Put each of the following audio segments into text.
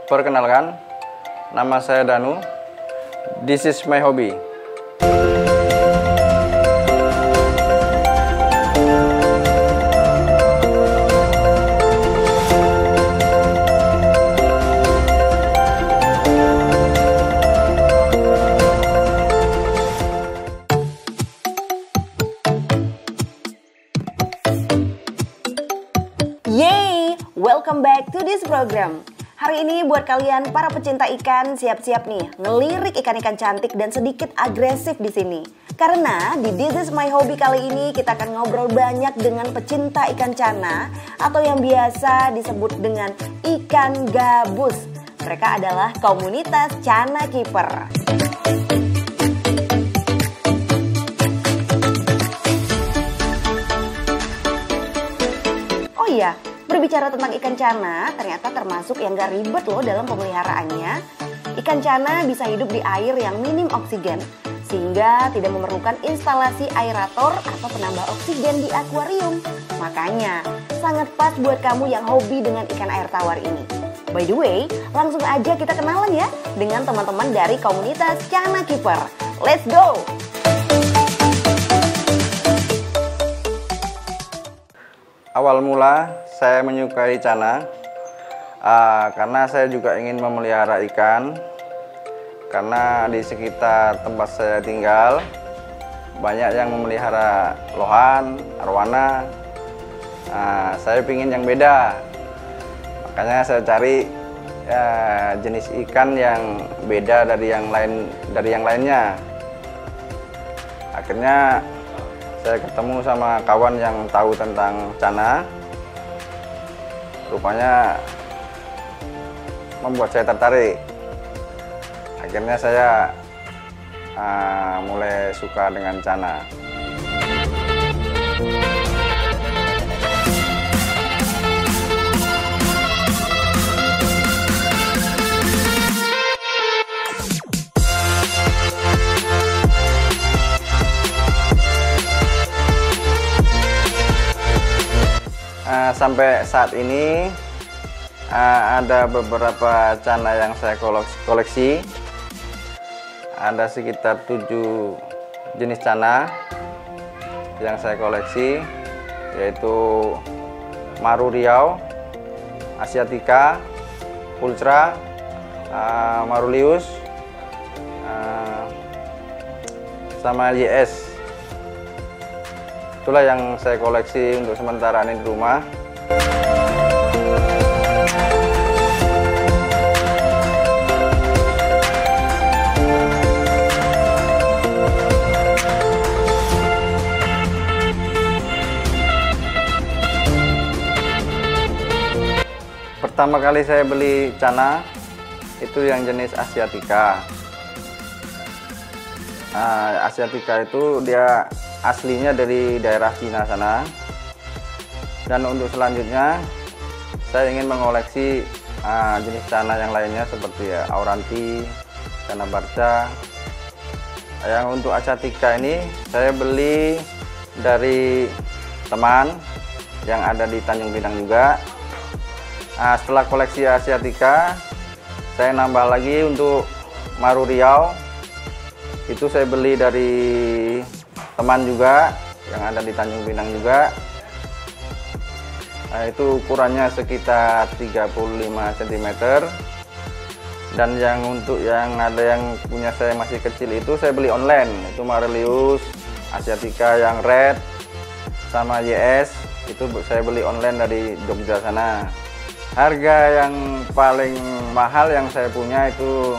Perkenalkan, nama saya Danu. This is my hobby. Yeay, welcome back to this program. Hari ini buat kalian para pecinta ikan, siap-siap nih ngelirik ikan-ikan cantik dan sedikit agresif di sini. Karena di This is my hobby kali ini kita akan ngobrol banyak dengan pecinta ikan cana atau yang biasa disebut dengan ikan gabus. Mereka adalah komunitas Cana Keeper. Oh iya, berbicara tentang ikan cana, ternyata termasuk yang gak ribet loh dalam pemeliharaannya. Ikan cana bisa hidup di air yang minim oksigen, sehingga tidak memerlukan instalasi aerator atau penambah oksigen di akuarium. Makanya, sangat pas buat kamu yang hobi dengan ikan air tawar ini. By the way, langsung aja kita kenalan ya dengan teman-teman dari komunitas Cana Keeper. Let's go! Awal mula saya menyukai cana karena saya juga ingin memelihara ikan. Karena di sekitar tempat saya tinggal banyak yang memelihara lohan, arwana. Saya ingin yang beda. Makanya saya cari jenis ikan yang beda dari yang lainnya. Akhirnya saya ketemu sama kawan yang tahu tentang cana. Rupanya membuat saya tertarik. Akhirnya saya mulai suka dengan cana. Sampai saat ini ada beberapa cana yang saya koleksi. Ada sekitar 7 jenis cana yang saya koleksi, yaitu Maru Riau, Asiatica, Ultra, Marulius, sama YS. Itulah yang saya koleksi untuk sementara ini di rumah. Pertama kali saya beli cana itu yang jenis Asiatica. Asiatica itu dia aslinya dari daerah Cina sana. Dan untuk selanjutnya saya ingin mengoleksi jenis cana yang lainnya seperti Auranti, cana barca. Yang untuk Asiatica ini saya beli dari teman yang ada di Tanjung Pinang juga. Setelah koleksi Asiatica, saya nambah lagi untuk Maru Riau. Itu saya beli dari teman juga yang ada di Tanjung Pinang juga. Itu ukurannya sekitar 35 cm. Dan yang untuk yang ada yang punya saya masih kecil itu saya beli online. Itu Marulius, Asiatica yang red, sama YS. Itu saya beli online dari Jogja sana. Harga yang paling mahal yang saya punya itu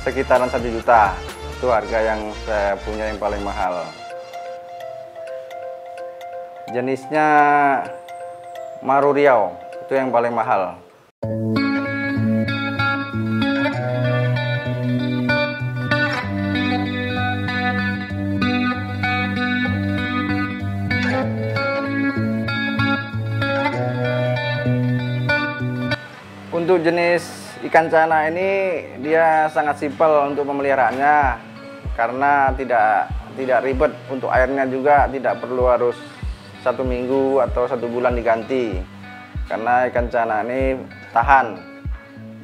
sekitaran 1 juta. Itu harga yang saya punya yang paling mahal. Jenisnya Maru Riau, itu yang paling mahal. Untuk jenis ikan cana ini dia sangat simpel untuk pemeliharaannya karena tidak ribet. Untuk airnya juga tidak perlu harus 1 minggu atau 1 bulan diganti karena ikan cana ini tahan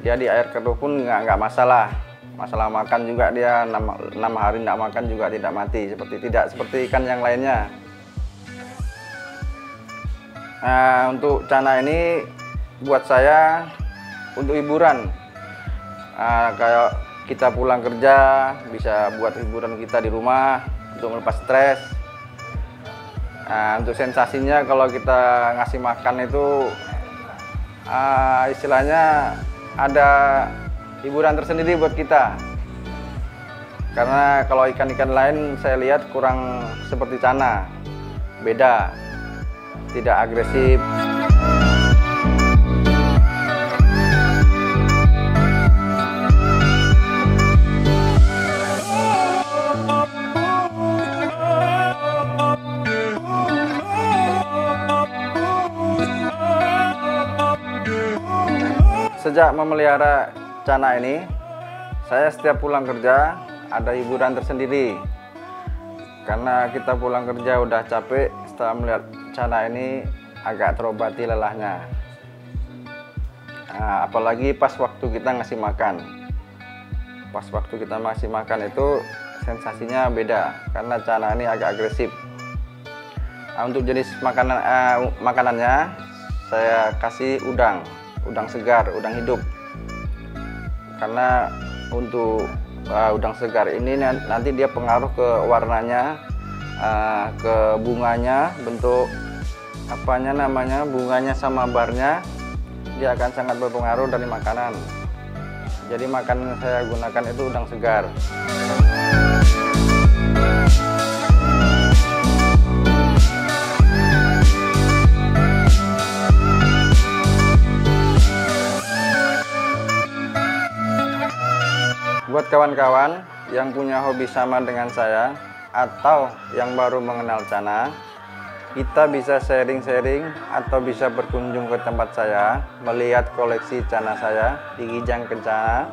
dia di air keruh pun nggak masalah. Masalah makan juga dia 6 hari nggak makan juga tidak mati, tidak seperti ikan yang lainnya. Nah, untuk cana ini buat saya untuk hiburan. Kayak kita pulang kerja bisa buat hiburan kita di rumah untuk melepas stres. Untuk sensasinya kalau kita ngasih makan itu istilahnya ada hiburan tersendiri buat kita. Karena kalau ikan-ikan lain saya lihat kurang seperti cana, beda, tidak agresif. Sejak memelihara cana ini, saya setiap pulang kerja ada hiburan tersendiri. Karena kita pulang kerja udah capek, setelah melihat cana ini agak terobati lelahnya. Apalagi pas waktu kita ngasih makan. Pas waktu kita ngasih makan itu sensasinya beda, karena cana ini agak agresif. Untuk jenis makanannya, saya kasih udang segar, udang hidup. Karena untuk udang segar ini nanti dia pengaruh ke warnanya, ke bunganya, bentuk bunganya sama barnya, dia akan sangat berpengaruh dari makanan. Jadi makanan yang saya gunakan itu udang segar. Buat kawan-kawan yang punya hobi sama dengan saya atau yang baru mengenal cana, kita bisa sharing-sharing atau bisa berkunjung ke tempat saya, melihat koleksi cana saya di Kijang Kencana.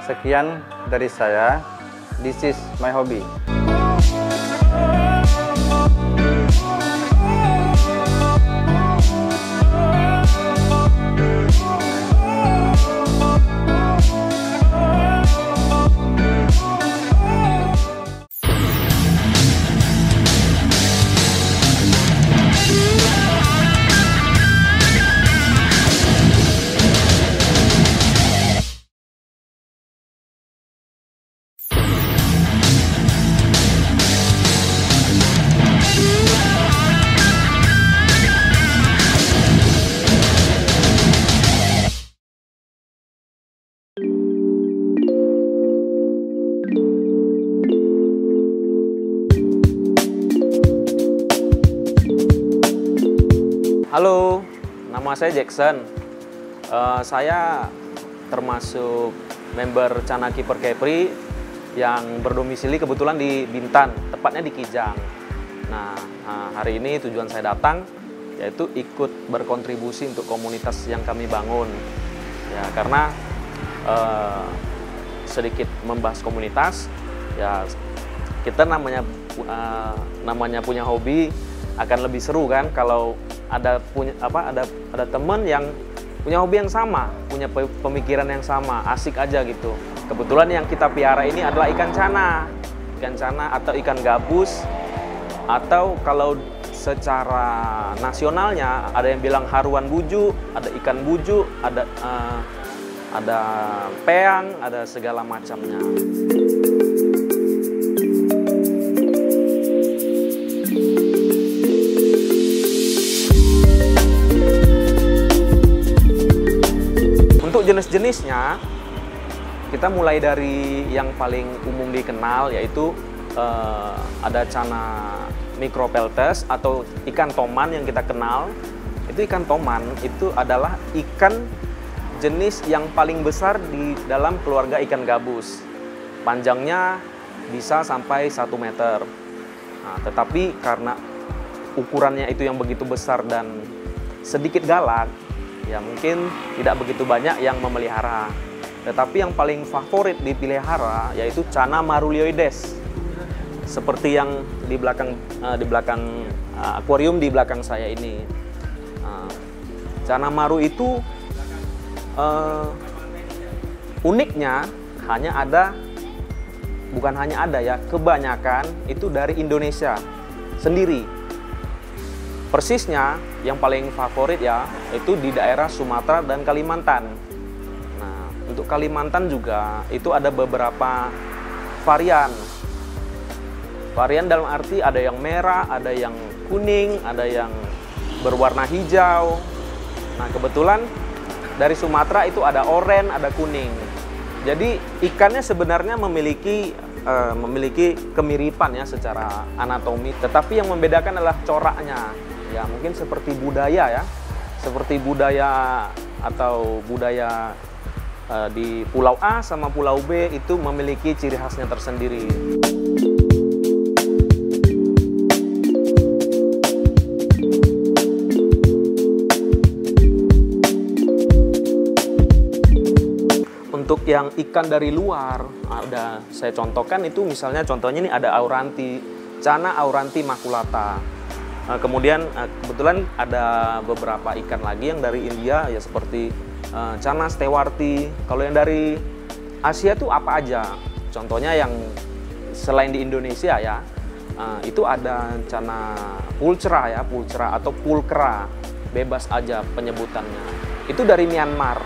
Sekian dari saya, this is my hobby. Halo, nama saya Jackson. Saya termasuk member Cana Keeper Kepri yang berdomisili kebetulan di Bintan, tepatnya di Kijang. Nah, hari ini tujuan saya datang yaitu ikut berkontribusi untuk komunitas yang kami bangun. Ya, karena sedikit membahas komunitas, ya kita namanya punya hobi akan lebih seru kan kalau ada teman yang punya hobi yang sama, punya pemikiran yang sama, asik aja gitu. Kebetulan yang kita piara ini adalah ikan cana atau ikan gabus, atau kalau secara nasionalnya ada yang bilang haruan buju, ada ikan buju, ada peang, ada segala macamnya. Untuk jenis-jenisnya, kita mulai dari yang paling umum dikenal, yaitu ada cana micropeltes atau ikan toman yang kita kenal. Itu ikan toman itu adalah ikan jenis yang paling besar di dalam keluarga ikan gabus. Panjangnya bisa sampai 1 meter. Nah, tetapi karena ukurannya itu yang begitu besar dan sedikit galak, ya mungkin tidak begitu banyak yang memelihara. Tetapi yang paling favorit dipelihara yaitu cana marulioides. Seperti yang di belakang akuarium di belakang saya ini. Cana maru itu uniknya bukan hanya ada ya, kebanyakan itu dari Indonesia sendiri. Persisnya yang paling favorit ya itu di daerah Sumatera dan Kalimantan. Nah, untuk Kalimantan juga itu ada beberapa varian. Varian dalam arti ada yang merah, ada yang kuning, ada yang berwarna hijau. Nah, kebetulan dari Sumatera itu ada oranye, ada kuning. Jadi ikannya sebenarnya memiliki kemiripan ya secara anatomi, tetapi yang membedakan adalah coraknya. Ya mungkin seperti budaya ya, seperti budaya atau budaya di Pulau A sama Pulau B itu memiliki ciri khasnya tersendiri. Untuk yang ikan dari luar, ada saya contohkan itu misalnya contohnya ini ada auranti, Channa auranti maculata. Kemudian kebetulan ada beberapa ikan lagi yang dari India ya seperti Channa stewarti. Kalau yang dari Asia itu apa aja? Contohnya yang selain di Indonesia ya, itu ada Channa pulchra ya, pulchra atau pulkra, bebas aja penyebutannya. Itu dari Myanmar.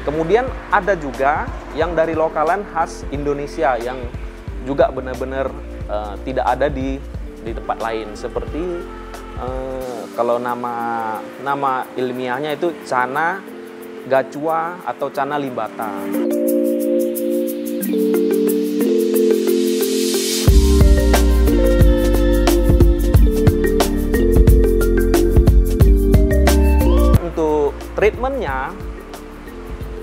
Kemudian ada juga yang dari lokalan khas Indonesia yang juga benar-benar tidak ada di tempat lain, seperti kalau nama ilmiahnya itu Channa gachua atau Channa limbata. Untuk treatmentnya,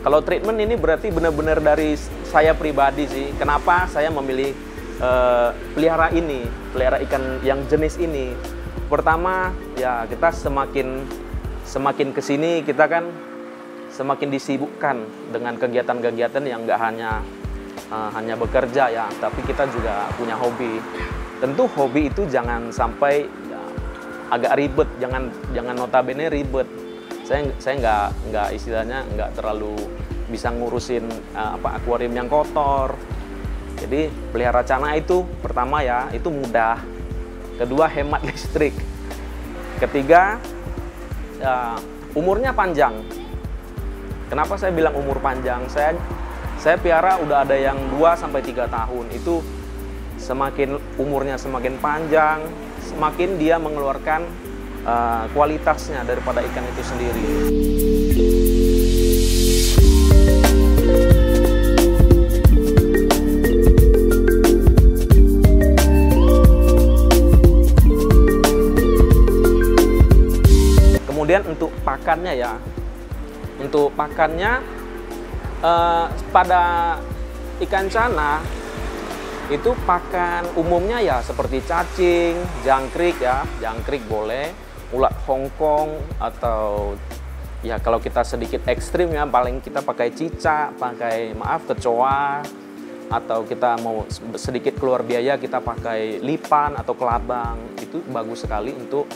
kalau treatment ini berarti benar-benar dari saya pribadi sih. Kenapa saya memilih pelihara ikan yang jenis ini? Pertama, ya kita semakin kesini kita kan semakin disibukkan dengan kegiatan-kegiatan yang nggak hanya bekerja ya, tapi kita juga punya hobi. Tentu hobi itu jangan sampai ya, agak ribet, jangan notabene ribet. Saya nggak istilahnya nggak terlalu bisa ngurusin akuarium yang kotor. Jadi pelihara Channa itu pertama ya itu mudah, kedua hemat listrik, ketiga umurnya panjang. Kenapa saya bilang umur panjang? Saya pelihara udah ada yang 2-3 tahun. Itu semakin umurnya semakin panjang, semakin dia mengeluarkan kualitasnya daripada ikan itu sendiri. Kemudian untuk pakannya ya, pada ikan Channa itu pakan umumnya ya seperti cacing, jangkrik ya, jangkrik boleh, ulat Hongkong, atau ya kalau kita sedikit ekstrim ya paling kita pakai cicak, pakai kecoa, atau kita mau sedikit keluar biaya kita pakai lipan atau kelabang. Itu bagus sekali untuk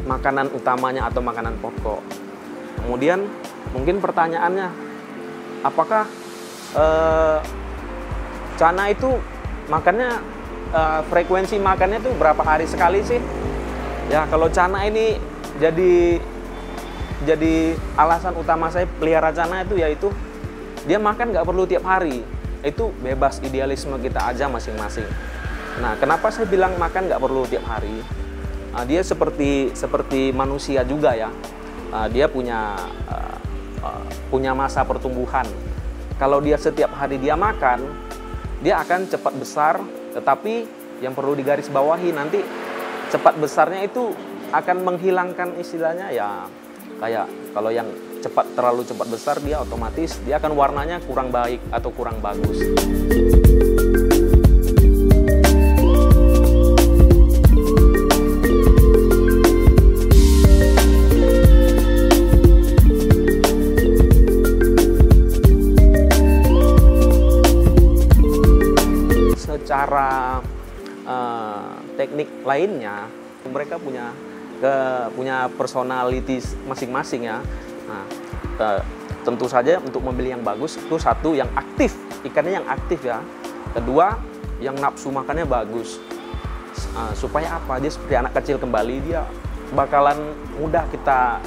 makanan utamanya atau makanan pokok. Kemudian mungkin pertanyaannya, apakah Channa itu makannya frekuensi makannya tuh berapa hari sekali sih? Ya kalau Channa ini jadi alasan utama saya pelihara Channa itu yaitu dia makan nggak perlu tiap hari. Itu bebas idealisme kita aja masing-masing. Nah, kenapa saya bilang makan nggak perlu tiap hari? Dia seperti manusia juga ya. Dia punya masa pertumbuhan. Kalau dia setiap hari dia makan, dia akan cepat besar. Tetapi yang perlu digarisbawahi nanti cepat besarnya itu akan menghilangkan istilahnya ya kayak kalau yang terlalu cepat besar dia otomatis dia akan warnanya kurang baik atau kurang bagus. Secara teknik lainnya mereka punya personality masing-masing ya. Nah, tentu saja untuk membeli yang bagus itu satu yang aktif, ikannya yang aktif ya. Kedua, yang nafsu makannya bagus. Supaya apa? Dia seperti anak kecil kembali, dia bakalan mudah kita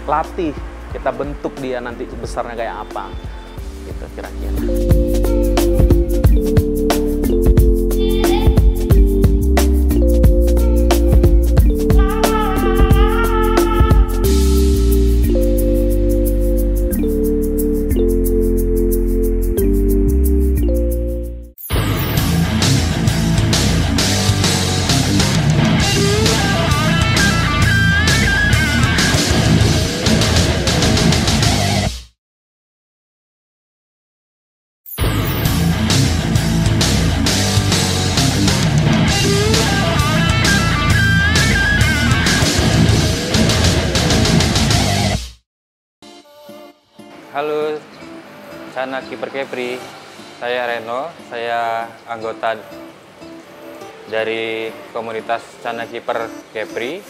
latih, kita bentuk dia nanti besarnya kayak apa. Gitu kira-kira. Halo, Cana Kiper Kepri. Saya Reno, saya anggota dari komunitas Cana Kiper Kepri.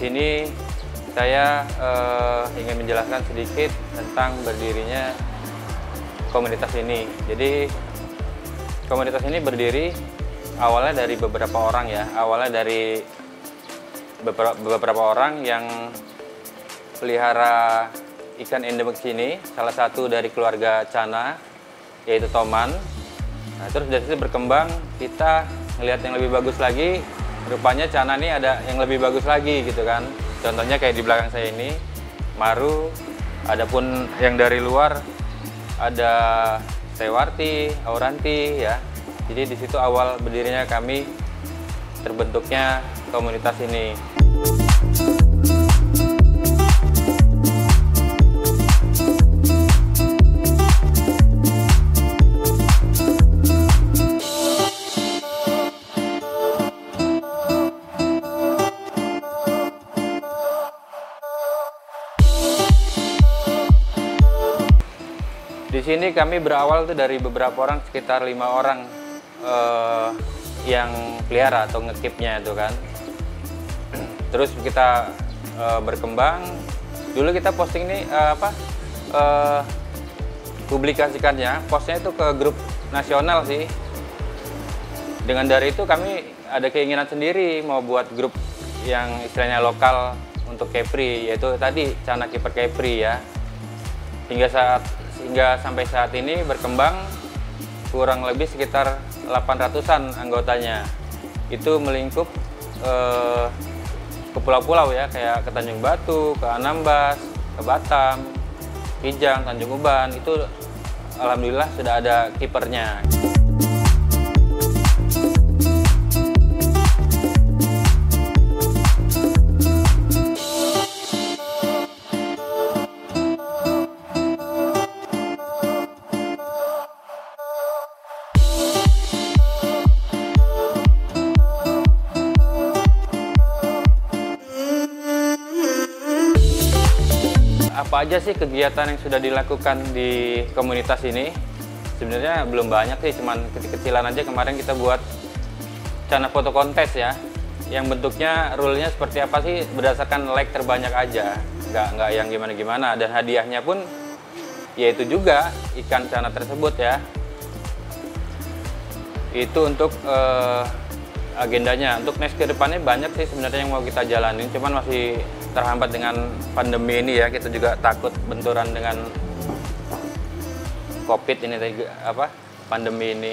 Ini saya ingin menjelaskan sedikit tentang berdirinya komunitas ini. Jadi komunitas ini berdiri awalnya dari beberapa orang ya. Awalnya dari beberapa orang yang pelihara ikan endemik sini. Salah satu dari keluarga Cana, yaitu Toman. Nah, terus dari situ berkembang, kita ngelihat yang lebih bagus lagi. Rupanya Cana ini ada yang lebih bagus lagi gitu kan. Contohnya kayak di belakang saya ini, Maru. Adapun yang dari luar ada Sewarti, Auranti ya. Jadi di situ awal berdirinya kami, terbentuknya komunitas ini. Di sini kami berawal tuh dari beberapa orang, sekitar 5 orang yang pelihara atau ngekipnya itu kan. Terus kita berkembang. Dulu kita posting ini publikasikannya, postnya itu ke grup nasional sih. Dengan dari itu kami ada keinginan sendiri mau buat grup yang istilahnya lokal untuk Kepri, yaitu tadi Cana Kiper Kepri ya. Hingga sampai saat ini berkembang kurang lebih sekitar 800-an anggotanya. Itu melingkup ke pulau-pulau ya, kayak ke Tanjung Batu, ke Anambas, ke Batam, Kijang, Tanjung Uban. Itu alhamdulillah sudah ada kipernya. Apa aja sih kegiatan yang sudah dilakukan di komunitas ini? Sebenarnya belum banyak sih, cuman kecil-kecilan aja. Kemarin kita buat Cana foto kontes ya, yang bentuknya rule-nya seperti apa sih, berdasarkan like terbanyak aja, nggak yang gimana-gimana. Dan hadiahnya pun yaitu juga ikan Cana tersebut ya. Itu untuk agendanya. Untuk next ke depannya banyak sih sebenarnya yang mau kita jalanin, cuman masih terhambat dengan pandemi ini ya. Kita juga takut benturan dengan COVID ini, pandemi ini.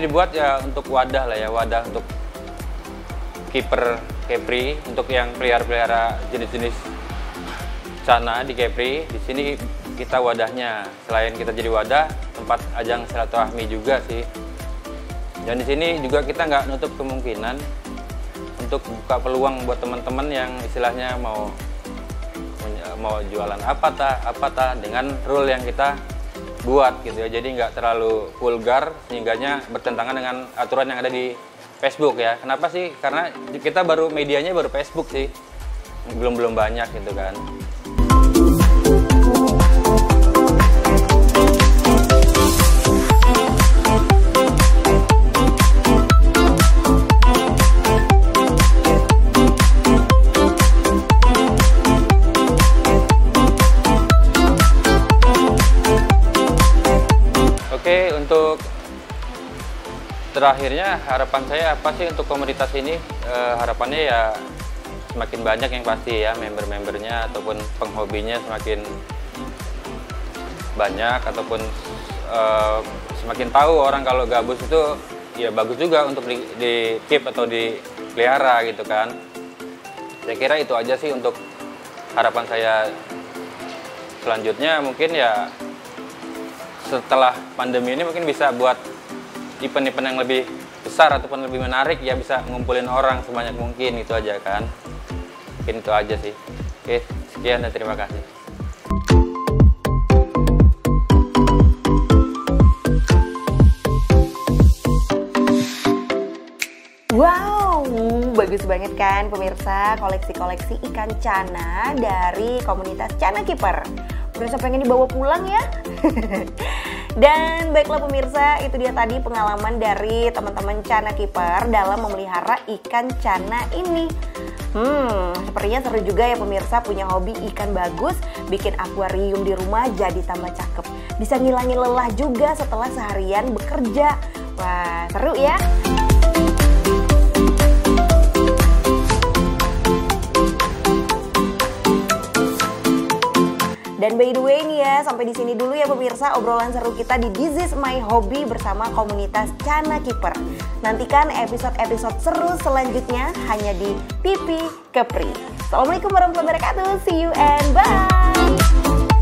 dibuat ya untuk wadah lah ya, wadah untuk keeper Kepri, untuk yang pelihara jenis-jenis cana di Kepri. Di sini kita wadahnya, selain kita jadi wadah, tempat ajang silaturahmi juga sih. Dan di sini juga kita nggak nutup kemungkinan untuk buka peluang buat teman-teman yang istilahnya mau jualan apa ta dengan rule yang kita buat gitu ya. Jadi nggak terlalu vulgar sehingganya bertentangan dengan aturan yang ada di Facebook ya. Kenapa sih? Karena kita medianya baru Facebook sih, belum banyak gitu kan. Oke, untuk terakhirnya harapan saya apa sih untuk komunitas ini? Harapannya ya semakin banyak yang pasti ya, member-membernya ataupun penghobinya semakin banyak, ataupun semakin tahu orang kalau gabus itu ya bagus juga untuk di keep atau dipelihara gitu kan. Saya kira itu aja sih untuk harapan saya. Selanjutnya mungkin ya setelah pandemi ini mungkin bisa buat event-event yang lebih besar ataupun lebih menarik ya, bisa ngumpulin orang sebanyak mungkin, itu aja kan. Mungkin itu aja sih. Oke, sekian dan terima kasih. Wow, bagus banget kan pemirsa koleksi-koleksi ikan cana dari komunitas Cana Keeper. Berasa pengen dibawa pulang ya. Dan baiklah pemirsa, itu dia tadi pengalaman dari teman-teman Cana Keeper dalam memelihara ikan cana ini. Sepertinya seru juga ya pemirsa, punya hobi ikan bagus, bikin akuarium di rumah jadi tambah cakep. Bisa ngilangin lelah juga setelah seharian bekerja. Wah, seru ya. Dan by the way nih ya, sampai di sini dulu ya pemirsa obrolan seru kita di This Is My Hobby bersama komunitas Cana Keeper. Nantikan episode-episode seru selanjutnya hanya di Pipi Kepri. Assalamualaikum warahmatullahi wabarakatuh. See you and bye.